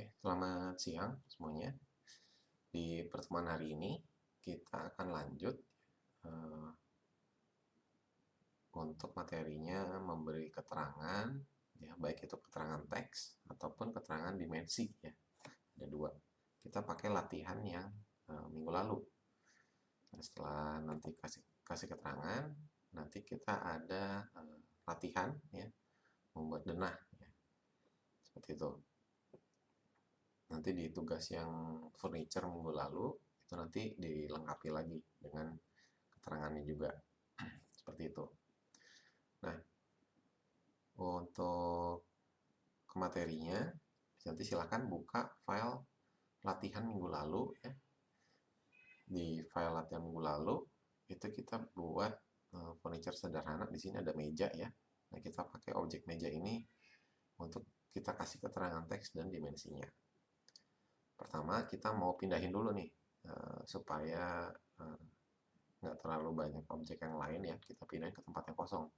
Oke, selamat siang semuanya. Di pertemuan hari ini kita akan lanjut eh, untuk materinya memberi keterangan, ya baik itu keterangan teks ataupun keterangan dimensi ya. Ada dua. Kita pakai latihan yang minggu lalu. Nah, setelah nanti kasih keterangan, nanti kita ada latihan ya membuat denah ya. Seperti itu. Nanti di tugas yang furniture minggu lalu itu nanti dilengkapi lagi dengan keterangannya juga seperti itu. Nah, untuk ke materinya nanti silahkan buka file latihan minggu lalu ya. Di file latihan minggu lalu itu kita buat furniture sederhana. Di sini ada meja ya. Nah, kita pakai objek meja ini untuk kita kasih keterangan teks dan dimensinya. Pertama kita mau pindahin dulu nih supaya nggak terlalu banyak objek yang lain ya, kita pindahin ke tempat yang kosong.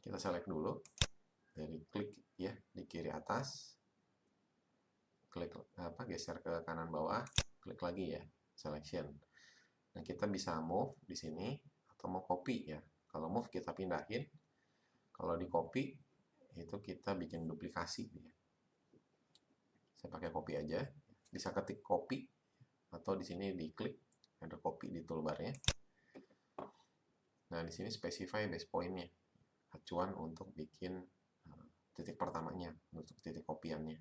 Kita select dulu dari klik ya di kiri atas, klik geser ke kanan bawah, klik lagi ya selection. Nah kita bisa move di sini atau mau copy ya. Kalau move kita pindahin, kalau di copy itu kita bikin duplikasi ya. Saya pakai copy aja, bisa ketik copy atau di sini diklik ada copy di toolbarnya. Nah di sini specify base pointnya, acuan untuk bikin titik pertamanya untuk titik kopiannya.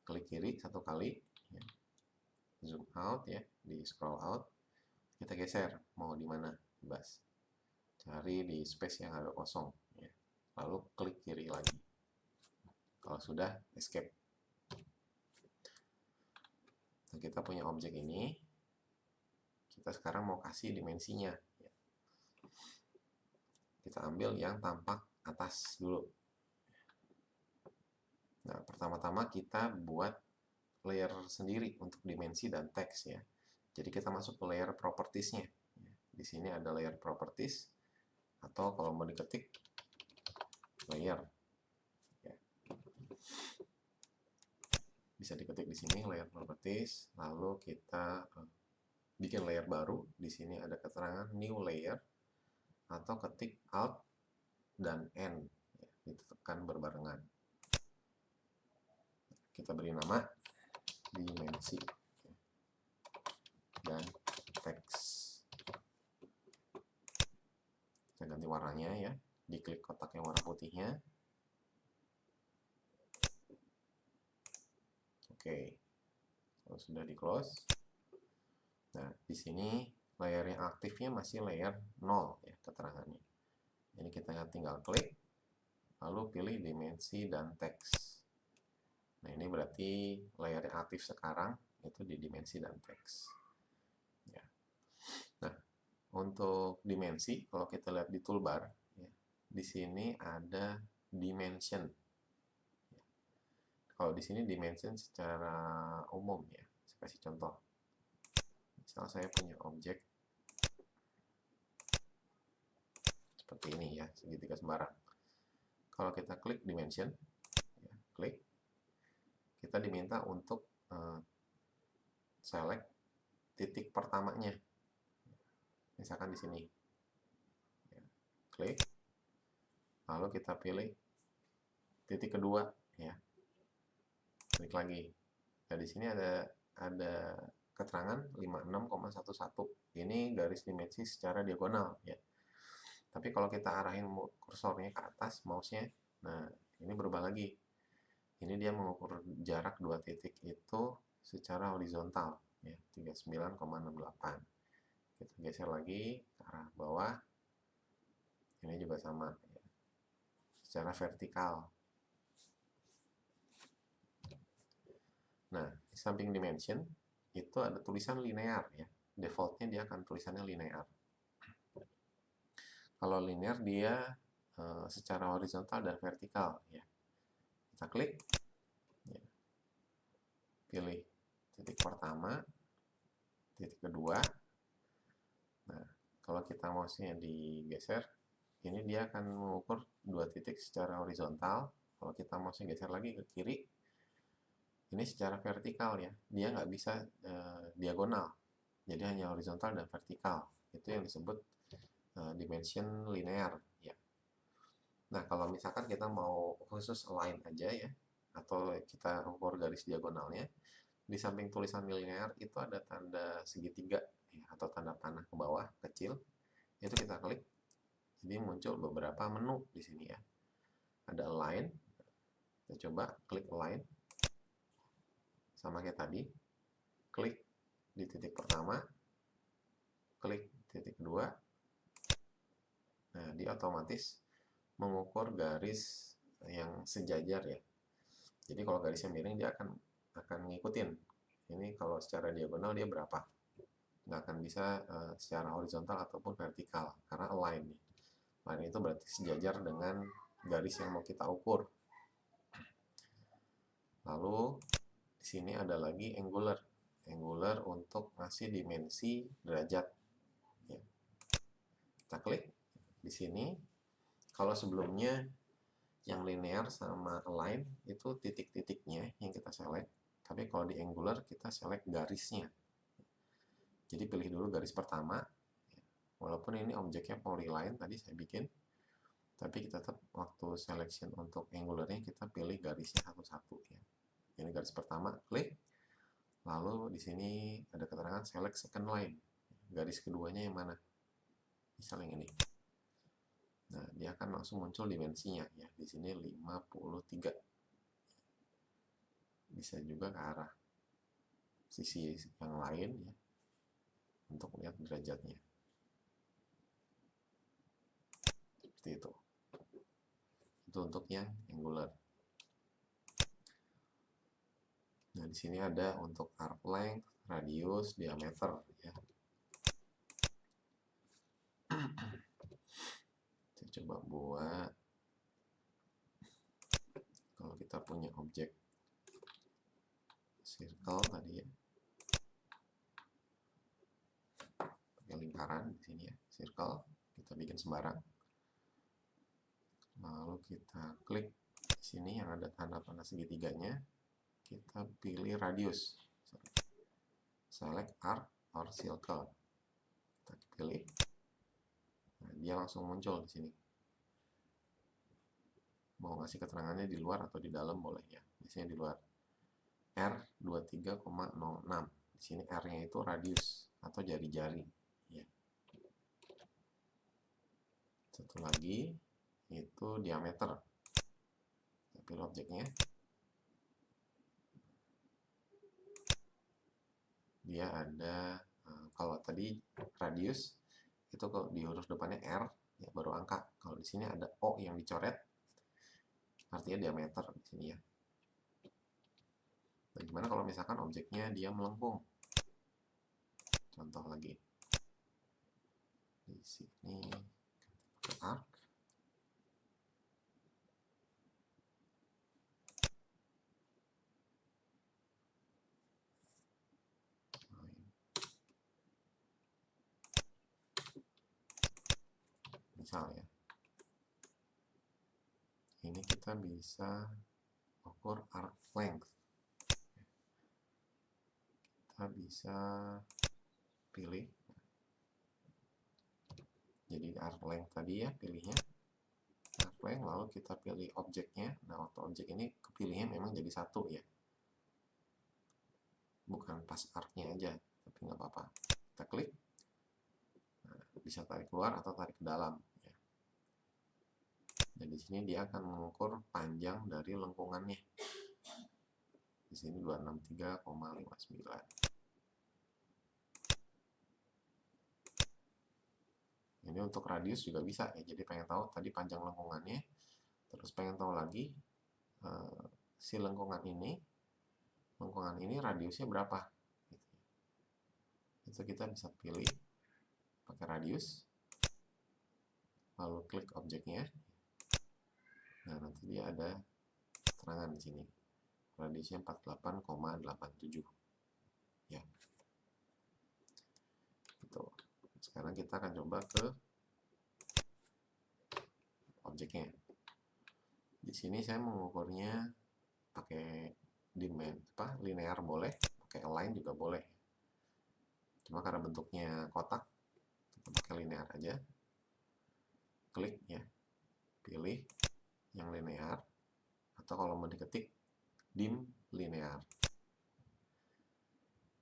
Klik kiri satu kali ya. Zoom out ya, di scroll out, kita geser mau di mana bebas, cari di space yang agak kosong ya. Lalu klik kiri lagi. Kalau sudah, escape. Nah, kita punya objek ini, kita sekarang mau kasih dimensinya ya. Kita ambil yang tampak atas dulu. Nah, pertama-tama kita buat layer sendiri untuk dimensi dan teks ya. Jadi kita masuk ke layer propertiesnya. Di sini ada layer properties atau kalau mau diketik layer ya. Bisa diketik di sini layer properties, lalu kita bikin layer baru. Di sini ada keterangan new layer atau ketik alt dan n ya, ditekan berbarengan. Kita beri nama dimensi dan teks. Kita ganti warnanya ya, diklik kotak yang warna putihnya. Oke, kalau sudah di close. Nah, di sini layer yang aktifnya masih layer 0 ya keterangannya. Jadi kita tinggal klik, lalu pilih dimensi dan teks. Nah, ini berarti layer yang aktif sekarang itu di dimensi dan teks. Ya. Nah, untuk dimensi, kalau kita lihat di toolbar, ya, di sini ada dimension. Ya. Kalau di sini dimension secara umum ya, saya kasih contoh. Misal saya punya objek seperti ini ya, segitiga sembarang. Kalau kita klik dimension, ya, klik, kita diminta untuk select titik pertamanya. Misalkan di sini. Ya, klik, lalu kita pilih titik kedua, ya. Klik lagi. Nah, di sini ada keterangan 56,11. Ini garis dimensi secara diagonal, ya. Tapi kalau kita arahin kursornya ke atas, mouse-nya, nah ini berubah lagi. Ini dia mengukur jarak dua titik itu secara horizontal, ya, 39,68. Kita geser lagi ke arah bawah. Ini juga sama, ya. Secara vertikal. Nah, di samping dimension itu ada tulisan linear ya. Defaultnya dia akan tulisannya linear. Kalau linear dia secara horizontal dan vertikal ya. Kita klik, ya. Pilih titik pertama, titik kedua. Nah, kalau kita mouse-nya digeser, ini dia akan mengukur dua titik secara horizontal. Kalau kita mouse-nya geser lagi ke kiri, ini secara vertikal ya, dia nggak bisa diagonal, jadi hanya horizontal dan vertikal. Itu yang disebut dimension linear ya. Nah, kalau misalkan kita mau khusus align aja ya, atau kita ukur garis diagonalnya, di samping tulisan linear itu ada tanda segitiga ya, atau tanda panah ke bawah kecil. Itu kita klik, jadi muncul beberapa menu di sini ya. Ada align, kita coba klik align, sama kayak tadi, klik di titik pertama, klik titik kedua. Nah, dia otomatis mengukur garis yang sejajar ya. Jadi kalau garisnya miring dia akan ngikutin. Ini kalau secara diagonal dia berapa? Nggak akan bisa secara horizontal ataupun vertikal karena align nih. Align itu berarti sejajar dengan garis yang mau kita ukur. Lalu di sini ada lagi angular. Angular untuk ngasih dimensi derajat. Ya. Kita klik di sini. Kalau sebelumnya yang linear sama align itu titik-titiknya yang kita select, tapi kalau di angular kita select garisnya. Jadi pilih dulu garis pertama, walaupun ini objeknya polyline tadi saya bikin, tapi kita tetap waktu selection untuk angularnya kita pilih garisnya satu-satu ya. Ini garis pertama, klik, lalu di sini ada keterangan select second line, garis keduanya yang mana, misal yang ini. Nah, dia akan langsung muncul dimensinya ya. Di sini 53. Bisa juga ke arah sisi yang lain ya untuk melihat derajatnya. Seperti itu. Itu untuk yang angular. Nah, di sini ada untuk arc length, radius, diameter ya. Saya coba buat, kalau kita punya objek circle tadi ya, pakai lingkaran di sini ya, circle, kita bikin sembarang. Lalu kita klik di sini yang ada tanda panah segitiganya, kita pilih radius, select arc or circle, kita pilih. Nah, dia langsung muncul di sini. Mau ngasih keterangannya di luar atau di dalam boleh ya. Di sini di luar. R23,06. Di sini R-nya itu radius atau jari-jari ya. Satu lagi itu diameter. Kita pilih objeknya. Dia ada kalau tadi radius itu kalau di huruf depannya R ya baru angka. Kalau di sini ada O yang dicoret, artinya diameter di sini ya. Dan gimana kalau misalkan objeknya dia melengkung? Contoh lagi. Di sini arc. Misal ya. Ini kita bisa ukur arc length. Kita bisa pilih. Jadi arc length tadi ya pilihnya. Arc length lalu kita pilih objeknya. Nah, waktu objek ini kepilihnya memang jadi satu ya. Bukan pas arc-nya aja, tapi nggak apa-apa. Kita klik. Nah, bisa tarik keluar atau tarik ke dalam ya. Dan di sini dia akan mengukur panjang dari lengkungannya. Di sini 263,59. Ini untuk radius juga bisa ya. Jadi pengen tahu tadi panjang lengkungannya, terus pengen tahu lagi si lengkungan ini radiusnya berapa. Itu kita bisa pilih pakai radius, lalu klik objeknya. Nah, nanti dia ada keterangan di sini. Radiusnya 48,87. Ya. Gitu. Sekarang kita akan coba ke objeknya. Di sini saya mengukurnya pakai linear boleh, pakai align juga boleh. Cuma karena bentuknya kotak, kita pakai linear aja. Klik ya, pilih yang linear, atau kalau mau diketik dim linear.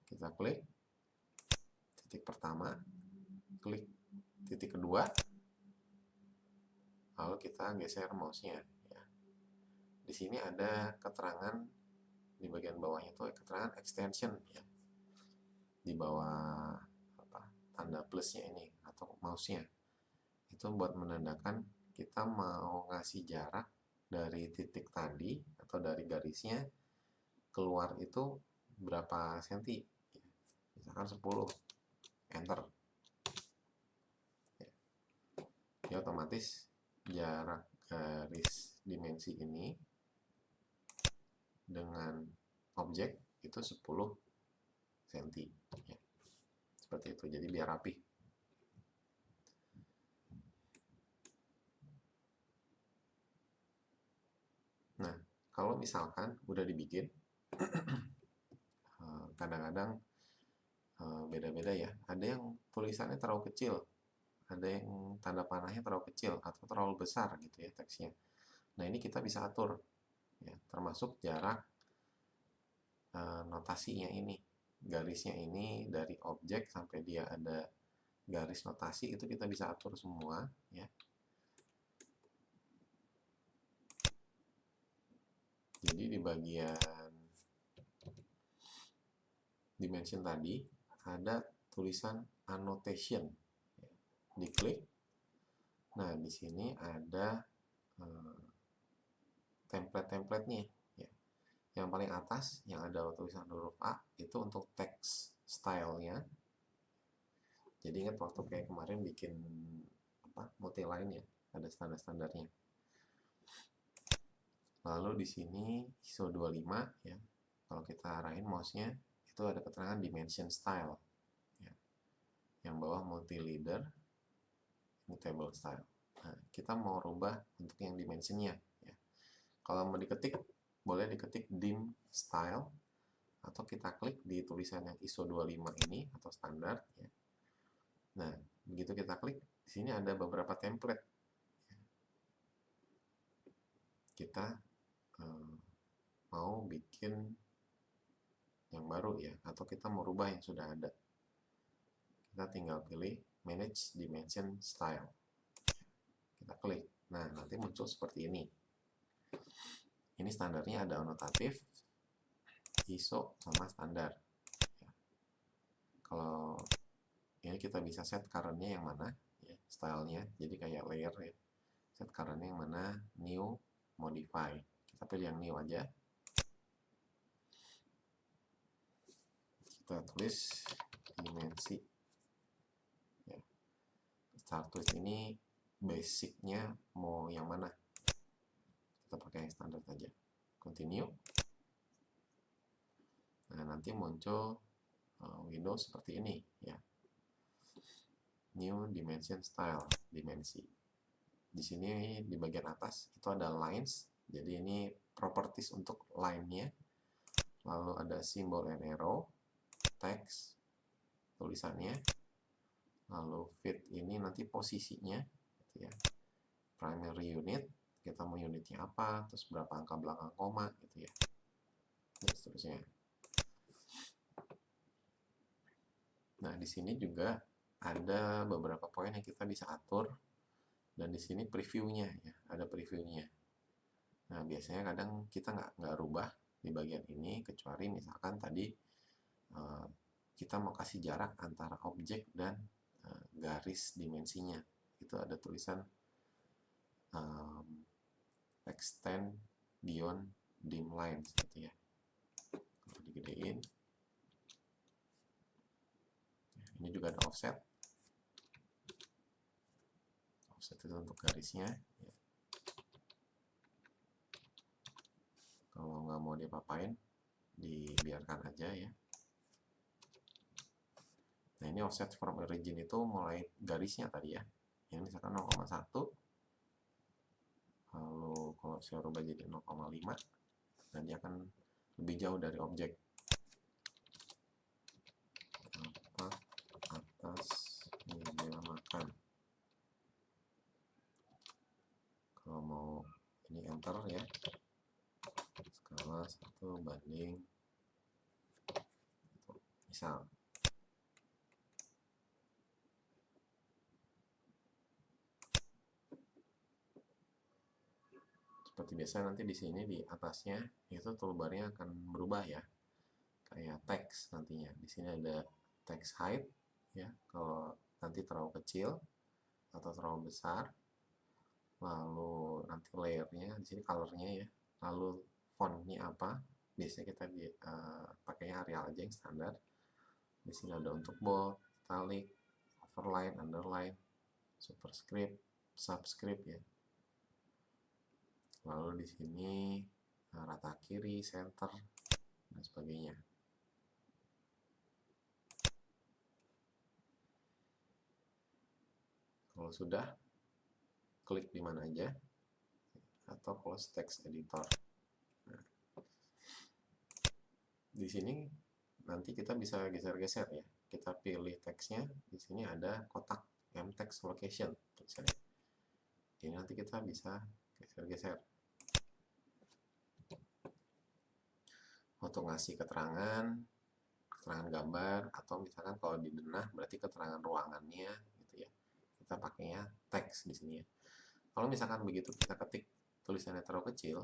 Kita klik titik pertama, klik titik kedua, lalu kita geser mouse-nya. Ya. Di sini ada keterangan di bagian bawahnya itu keterangan extension ya. Di bawah tanda plusnya ini atau mouse-nya itu buat menandakan kita mau ngasih jarak dari titik tadi atau dari garisnya keluar itu berapa senti, misalkan 10, enter ya. Jadi otomatis jarak garis dimensi ini dengan objek itu 10 cm ya. Seperti itu, jadi biar rapi. Nah, kalau misalkan udah dibikin, kadang-kadang beda-beda ya. Ada yang tulisannya terlalu kecil, ada yang tanda panahnya terlalu kecil atau terlalu besar gitu ya teksnya. Nah, ini kita bisa atur ya, termasuk jarak notasinya ini, garisnya ini dari objek sampai dia ada garis notasi itu kita bisa atur semua ya. Jadi di bagian dimension tadi ada tulisan annotation. Diklik. Nah, di sini ada template-templatenya. Ya. Yang paling atas yang ada tulisan huruf A itu untuk text style-nya. Jadi ingat waktu kayak kemarin bikin multiline ya, ada standar-standarnya. Lalu di sini ISO 25 ya. Kalau kita arahin mouse-nya itu ada keterangan dimension style ya. Yang bawah multi leader mutable style. Nah, kita mau rubah untuk yang dimensionnya ya. Kalau mau diketik boleh diketik dim style atau kita klik di tulisan yang ISO 25 ini atau standar ya. Nah, begitu kita klik di sini ada beberapa template ya. Kita mau bikin yang baru ya, atau kita mau rubah yang sudah ada. Kita tinggal pilih manage dimension style. Kita klik. Nah, nanti muncul seperti ini. Ini standarnya ada anotatif, ISO, sama standar. Ya. Kalau ini kita bisa set current-nya yang mana, ya, stylenya, jadi kayak layer ya. Set current-nya yang mana, new, modify. Kita pilih yang new aja. Kita tulis dimensi. Ya. Start twist ini basicnya mau yang mana? Kita pakai yang standar saja. Continue. Nah, nanti muncul window seperti ini ya. New dimension style, dimensi. Di sini di bagian atas itu ada lines. Jadi ini properties untuk line-nya. Lalu ada symbol and arrow, text, tulisannya. Lalu fit ini nanti posisinya gitu ya. Primary unit, kita mau unitnya apa, terus berapa angka belakang koma gitu ya. Dan seterusnya. Nah, di sini juga ada beberapa poin yang kita bisa atur, dan di sini previewnya ya, ada previewnya. Nah, biasanya kadang kita nggak rubah di bagian ini, kecuali misalkan tadi kita mau kasih jarak antara objek dan garis dimensinya. Itu ada tulisan extend beyond dim lines gitu ya. Kalau digedein, ini juga ada offset. Offset itu untuk garisnya ya. Kalau nggak mau diapa-apain, dibiarkan aja ya. Nah, ini offset from origin itu mulai garisnya tadi ya. Yang misalkan 0,1. Lalu kalau saya rubah jadi 0,5, dan dia akan lebih jauh dari objek. Apa atas meja makan. Kalau mau ini enter ya, skala 1 banding itu, misal. Seperti biasa nanti di sini di atasnya itu toolbarnya akan berubah ya, kayak teks nantinya. Di sini ada text height ya, kalau nanti terlalu kecil atau terlalu besar. Lalu nanti layernya di sini colornya ya, lalu fontnya apa. Biasanya kita pakainya Arial aja yang standar. Di sini ada untuk bold, italic, overline, underline, superscript, subscript ya. Lalu di sini rata kiri, center, dan sebagainya. Kalau sudah, klik di mana aja, atau close text editor. Nah, di sini nanti kita bisa geser-geser ya. Kita pilih teksnya, di sini ada kotak M-text location tulisannya. Ini nanti kita bisa geser-geser untuk ngasih keterangan gambar, atau misalkan kalau di denah berarti keterangan ruangannya gitu ya. Kita pakainya teks di sini ya. Kalau misalkan begitu kita ketik tulisannya terlalu kecil,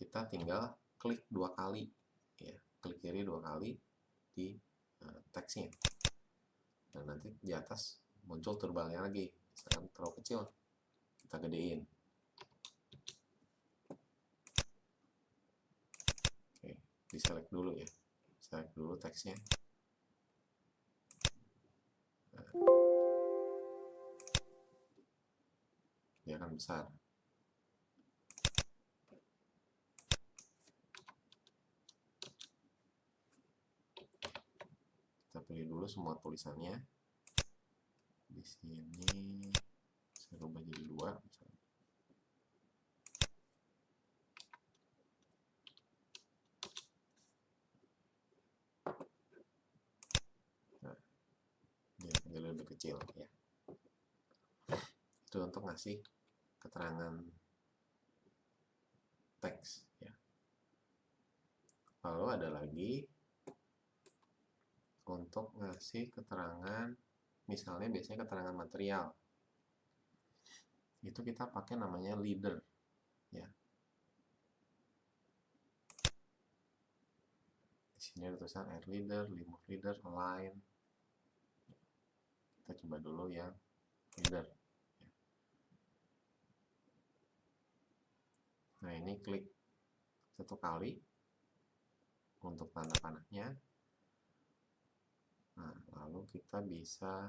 kita tinggal klik 2 kali ya, klik kiri 2 kali di teksnya. Dan nanti di atas muncul turbalnya lagi. Misalkan terlalu kecil, kita gedein. Oke, di select dulu ya. Select dulu teksnya. Nah, dia akan besar. Kita pilih dulu semua tulisannya. Di sini saya rubah jadi 2 misalnya. Nah, dia jadi lebih kecil ya. Itu untuk ngasih keterangan teks ya. Lalu ada lagi untuk ngasih keterangan, misalnya biasanya keterangan material. Itu kita pakai namanya leader ya. Di sini ada tulisan add leader, remove leader, align. Kita coba dulu yang leader ya. Nah, ini klik 1 kali untuk tanda panahnya. Nah, lalu kita bisa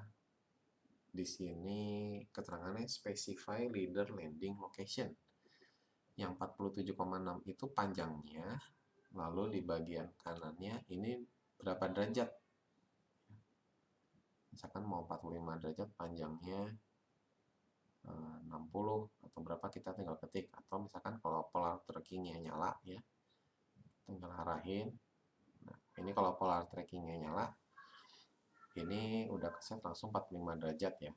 di sini keterangannya specify leader landing location. Yang 47,6 itu panjangnya, lalu di bagian kanannya ini berapa derajat. Misalkan mau 45 derajat, panjangnya 60 atau berapa, kita tinggal ketik. Atau misalkan kalau polar trackingnya nyala ya, tinggal arahin. Nah, ini kalau polar trackingnya nyala, ini udah keset langsung 45 derajat ya.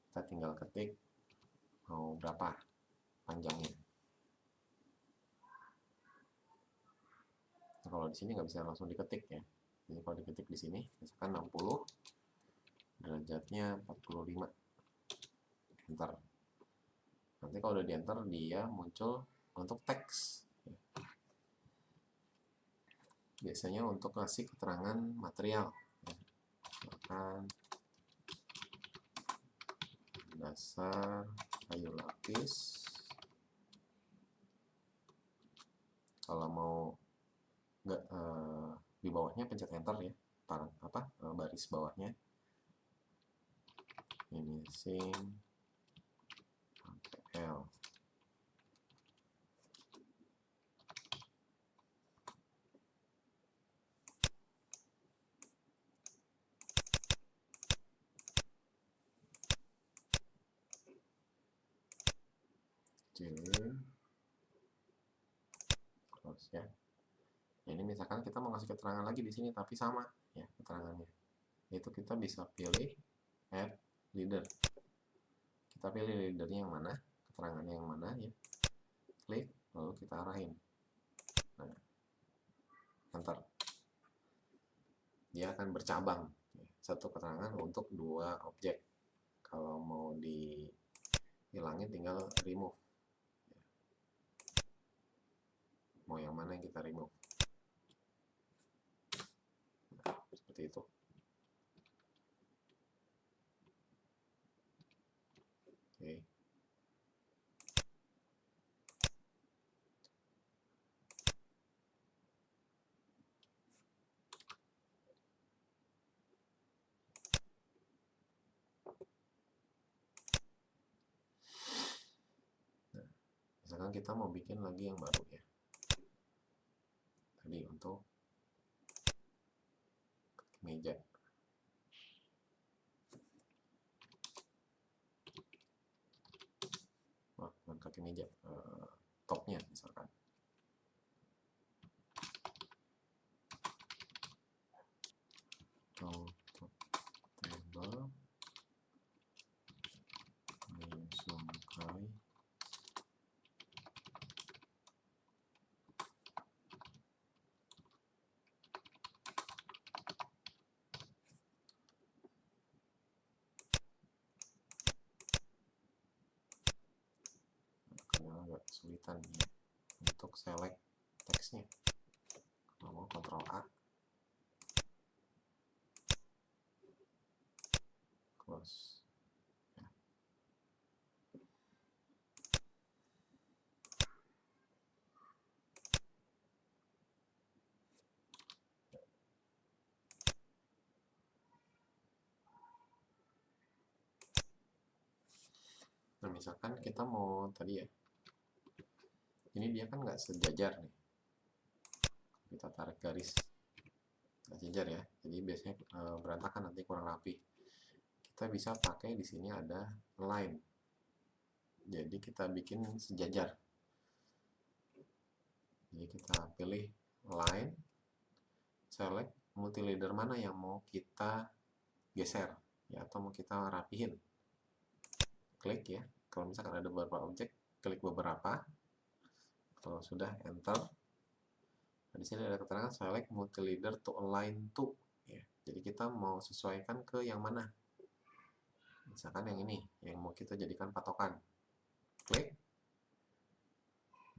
Kita tinggal ketik mau berapa panjangnya. Nah, kalau di sini nggak bisa langsung diketik ya. Jadi kalau diketik di sini, misalkan 60, derajatnya 45, enter. Nanti kalau udah di enter, dia muncul untuk teks. Biasanya untuk kasih keterangan material. Misalkan dasar kayu lapis. Kalau mau nggak di bawahnya pencet enter ya, baris bawahnya. Finishing L. Close. ya. Ini misalkan kita mau ngasih keterangan lagi di sini tapi sama ya keterangannya. Itu kita bisa pilih add leader. Kita pilih leadernya yang mana, keterangannya yang mana ya. Klik, lalu kita arahin. Nah, enter. Dia akan bercabang ya, satu keterangan untuk dua objek. Kalau mau dihilangin tinggal remove. Mau yang mana yang kita remove. Nah, seperti itu. Oke. Nah, misalkan kita mau bikin lagi yang baru ya. Tadi untuk meja. Wah, bukan kaki meja, topnya misalkan. Top table Mengsungkai karena agak kesulitan ya untuk select teksnya. Kalau mau Ctrl A, close. Ya. Nah, misalkan kita mau tadi ya, ini dia kan nggak sejajar nih. Kita tarik garis nggak sejajar ya, jadi biasanya berantakan, nanti kurang rapi. Kita bisa pakai di sini ada line, jadi kita bikin sejajar. Jadi kita pilih line, select multi leader mana yang mau kita geser ya, atau mau kita rapihin. Klik ya, kalau misalkan ada beberapa objek, klik beberapa. Kalau sudah, enter. Nah, di sini ada keterangan select multi leader to align to ya. Jadi kita mau sesuaikan ke yang mana. Misalkan yang ini yang mau kita jadikan patokan. Klik.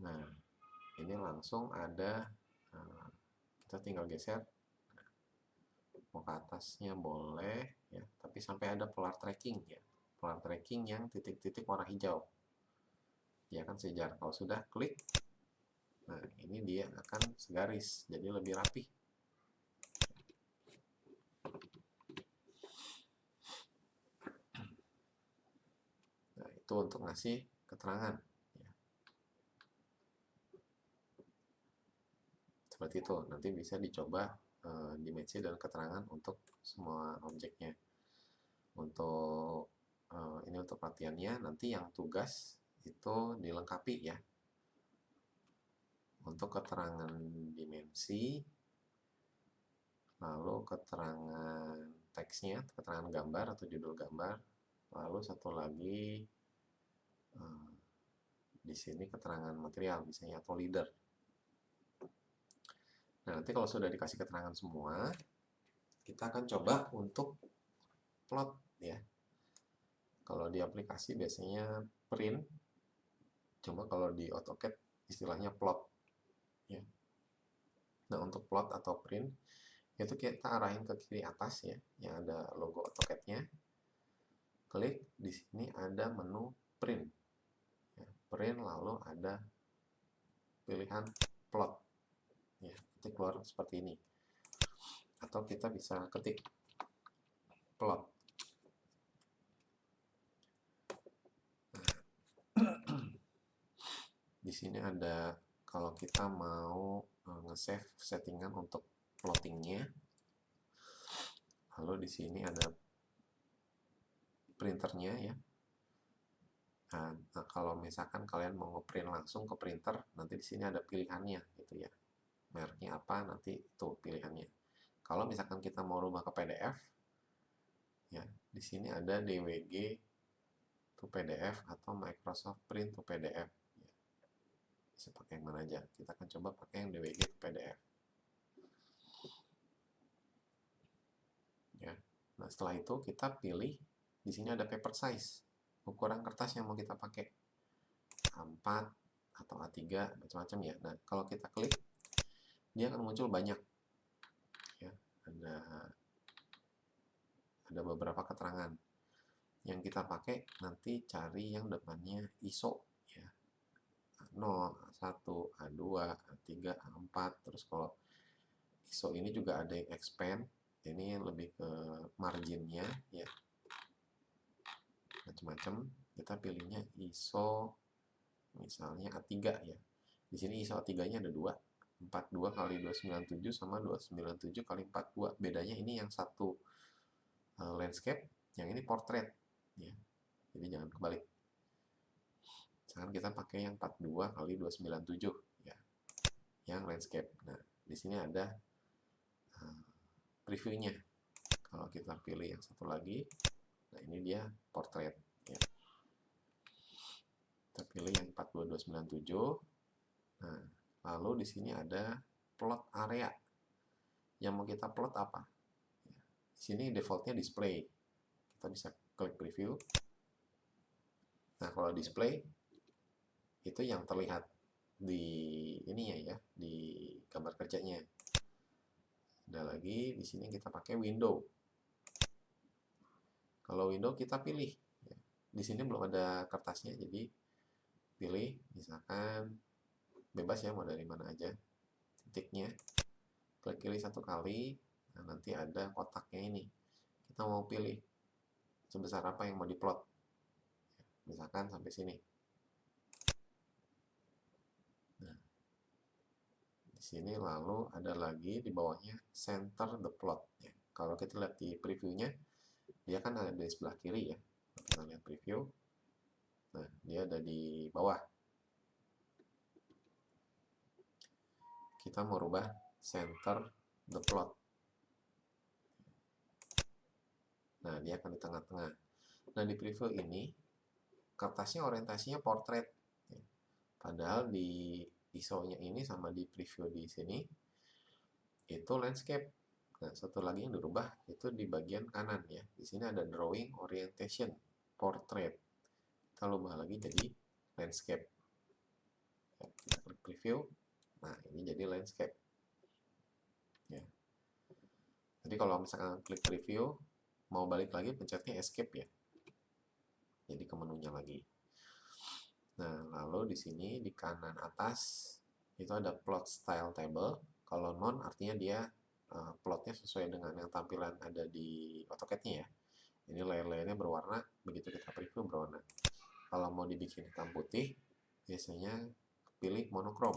Nah, ini langsung ada, kita tinggal geser. Mau ke atasnya boleh ya, tapi sampai ada polar tracking ya. Polar tracking yang titik-titik warna hijau. Dia akan sejajar. Kalau sudah, klik. Nah, ini dia akan segaris, jadi lebih rapi. Nah, itu untuk ngasih keterangan. Ya. Seperti itu, nanti bisa dicoba dimensi dan keterangan untuk semua objeknya. Untuk ini untuk latihannya, nanti yang tugas itu dilengkapi ya. Untuk keterangan dimensi, lalu keterangan teksnya, keterangan gambar atau judul gambar, lalu satu lagi di sini keterangan material misalnya atau leader. Nah, nanti kalau sudah dikasih keterangan semua, kita akan coba untuk plot ya. Kalau di aplikasi biasanya print, cuma kalau di AutoCAD istilahnya plot ya. Nah, untuk plot atau print itu kita arahin ke kiri atas ya, yang ada logo AutoCAD-nya. Klik, di sini ada menu print. Ya, print lalu ada pilihan plot. Ya, nanti keluar seperti ini. Atau kita bisa ketik plot. Di sini ada, kalau kita mau nge-save settingan untuk plottingnya, lalu di sini ada printernya ya, Nah, kalau misalkan kalian mau ngeprint langsung ke printer, nanti di sini ada pilihannya gitu ya. Mereknya apa, nanti itu pilihannya. Kalau misalkan kita mau rubah ke PDF, ya di sini ada DWG to PDF atau Microsoft Print to PDF. Ya, bisa pakai yang mana aja. Kita akan coba pakai yang DWG to PDF. Ya. Nah, setelah itu kita pilih di sini ada paper size, ukuran kertas yang mau kita pakai. A4 atau A3 macam-macam ya. Nah, kalau kita klik dia akan muncul banyak ya. Ada beberapa keterangan yang kita pakai. Nanti cari yang depannya ISO ya, A0, A1, A2, A3, A4. Terus kalau ISO ini juga ada yang expand, ini lebih ke marginnya ya, macam-macam. Kita pilihnya ISO misalnya A3 ya. Di sini ISO A3-nya ada 42 kali 297 sama 297 kali 42. Bedanya ini yang satu landscape, yang ini portrait ya. Jadi jangan kebalik. Sekarang kita pakai yang 42 kali 297 ya, yang landscape. Nah, di sini ada previewnya. Kalau kita pilih yang satu lagi, nah ini dia portrait ya. Kita pilih yang 42297. Nah, lalu di sini ada plot area. Yang mau kita plot apa? Di sini defaultnya display. Kita bisa klik preview. Nah, kalau display itu yang terlihat di ininya ya, di gambar kerjanya. Ada lagi di sini kita pakai window. Kalau window kita pilih. Ya. Di sini belum ada kertasnya, jadi pilih misalkan bebas ya, mau dari mana aja. Titiknya klik kiri satu kali. Nah, nanti ada kotaknya ini. Kita mau pilih sebesar apa yang mau diplot. Misalkan sampai sini. Nah, di sini lalu ada lagi di bawahnya center the plot. Ya. Kalau kita lihat di previewnya, dia kan ada di sebelah kiri ya. Kita lihat preview. Nah, dia ada di bawah. Kita mau rubah center the plot. Nah, dia akan di tengah-tengah. Nah, di preview ini kertasnya orientasinya portrait. Padahal di ISO-nya ini sama di preview di sini itu landscape. Nah, satu lagi yang dirubah itu di bagian kanan ya. Di sini ada drawing orientation portrait. Kita ubah lagi jadi landscape. Ya, kita klik preview. Nah, ini jadi landscape. Ya. Jadi kalau misalkan klik preview, mau balik lagi pencetnya escape ya. Jadi ke menunya lagi. Nah, lalu di sini di kanan atas itu ada plot style table. Kalau non artinya dia plotnya sesuai dengan yang tampilan ada di AutoCAD-nya ya. Ini layer-layernya berwarna, begitu kita preview berwarna. Kalau mau dibikin hitam putih, biasanya pilih monochrome.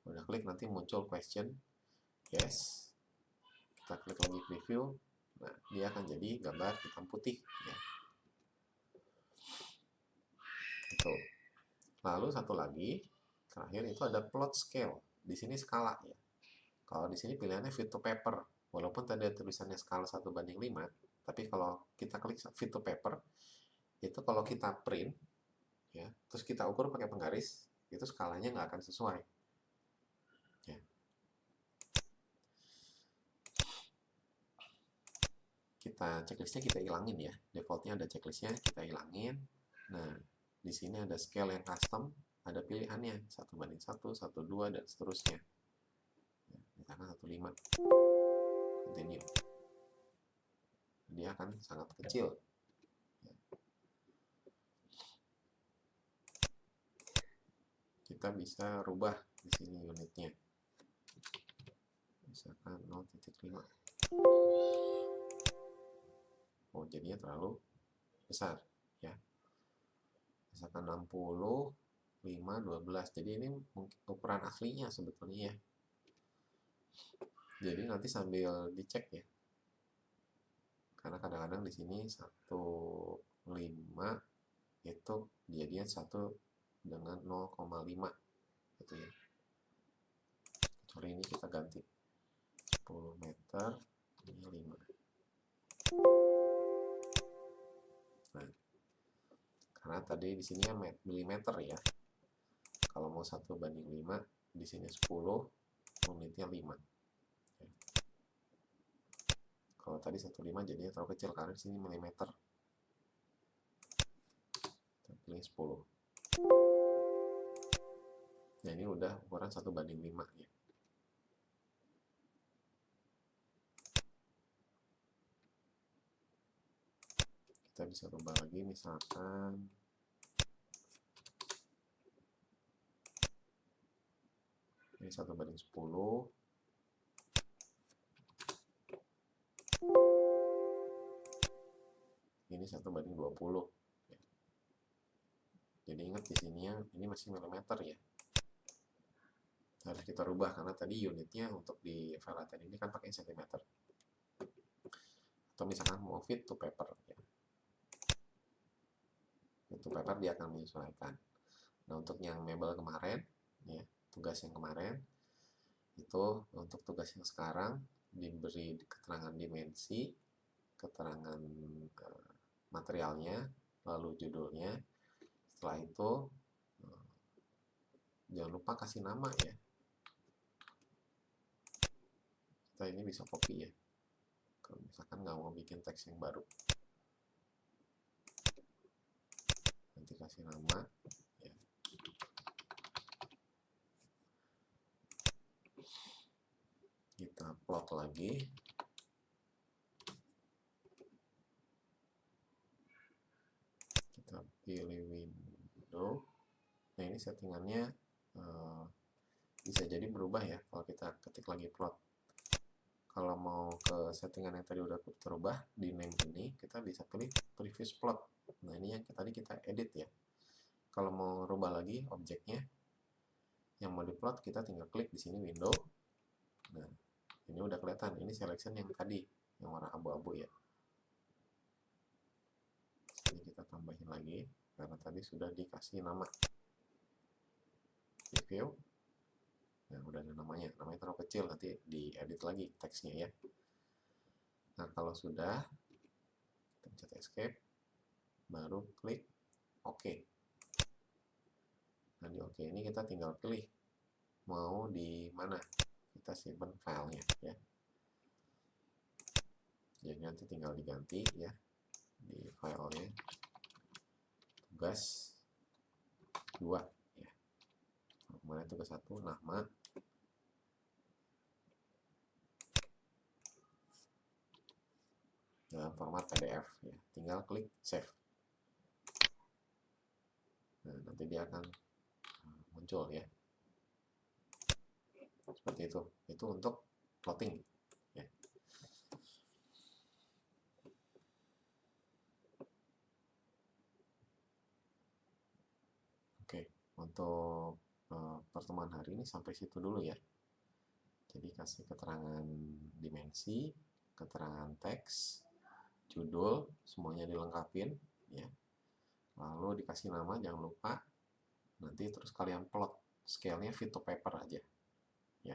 Udah klik nanti muncul question, yes. Kita klik lagi preview, nah dia akan jadi gambar hitam putih ya. Itu. Lalu satu lagi, terakhir itu ada plot scale. Di sini skala ya. Kalau di sini pilihannya fit to paper. Walaupun tadi tulisannya skala 1:5, tapi kalau kita klik fit to paper, itu kalau kita print, ya, terus kita ukur pakai penggaris, itu skalanya nggak akan sesuai. Ya. Kita checklistnya kita hilangin ya. Defaultnya ada checklistnya, kita hilangin. Nah, di sini ada scale yang custom, ada pilihannya 1:1, 1:2, dan seterusnya. Ya, misalkan 1:5. Continue. Dia akan sangat kecil. Ya. Kita bisa rubah di sini unitnya. Misalkan 0.5. Oh, jadinya terlalu besar ya. Misalkan 60, 5, 12. Jadi ini ukuran aslinya sebetulnya ya. Jadi nanti sambil dicek ya. Karena kadang-kadang di sini 1,5 itu jadinya 1 dengan 0,5 gitu ya. Kecuali ini kita ganti 10 meter, ini 5. Nah, karena tadi di sini ya milimeter ya. Kalau mau 1/5, di sini 10, unitnya 5. Ya. Kalau tadi 1,5 jadinya terlalu kecil karena di sini milimeter. Kita pilih 10. Nah, ini udah ukuran 1/5 ya. Kita bisa rubah lagi, misalkan ini 1/10. Ini 1/20 ya. Jadi ingat di sini ini masih milimeter ya. Harus kita rubah karena tadi unitnya untuk di file laten ini kan pakai cm. Atau misalkan mau fit to paper ya. Fit to paper dia akan menyesuaikan. Nah, untuk yang mebel kemarin ya, tugas yang kemarin itu untuk tugas yang sekarang diberi keterangan dimensi, keterangan materialnya, lalu judulnya. Setelah itu jangan lupa kasih nama ya. Kita ini bisa copy ya, kalau misalkan nggak mau bikin teks yang baru, nanti kasih nama ya. Kita plot lagi. Kita pilih window. Nah, ini settingannya bisa jadi berubah ya kalau kita ketik lagi plot. Kalau mau ke settingan yang tadi udah terubah di name ini, kita bisa pilih previous plot. Nah, ini yang tadi kita edit ya. Kalau mau rubah lagi objeknya yang mau diplot, kita tinggal klik di sini window. Nah, ini udah kelihatan, ini selection yang tadi yang warna abu-abu ya. Sini kita tambahin lagi karena tadi sudah dikasih nama. Review. Nah, udah ada namanya terlalu kecil, nanti diedit lagi teksnya ya. Nah, kalau sudah, kita pencet escape, baru klik OK. Nah, di OK ini kita tinggal pilih mau di mana kita simpan filenya ya. Jadi nanti tinggal diganti ya di filenya, tugas 2 ya. Kemarin tugas 1 nama, dalam format PDF ya. Tinggal klik save. Nah, nanti dia akan muncul ya. Seperti itu. Itu untuk plotting ya. Oke, untuk pertemuan hari ini sampai situ dulu ya. Jadi kasih keterangan dimensi, keterangan teks, judul, semuanya dilengkapin ya. Lalu dikasih nama, jangan lupa. Nanti terus kalian plot, scale-nya fit to paper aja ya.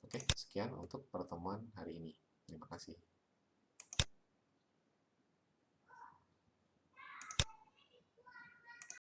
Oke, sekian untuk pertemuan hari ini. Terima kasih.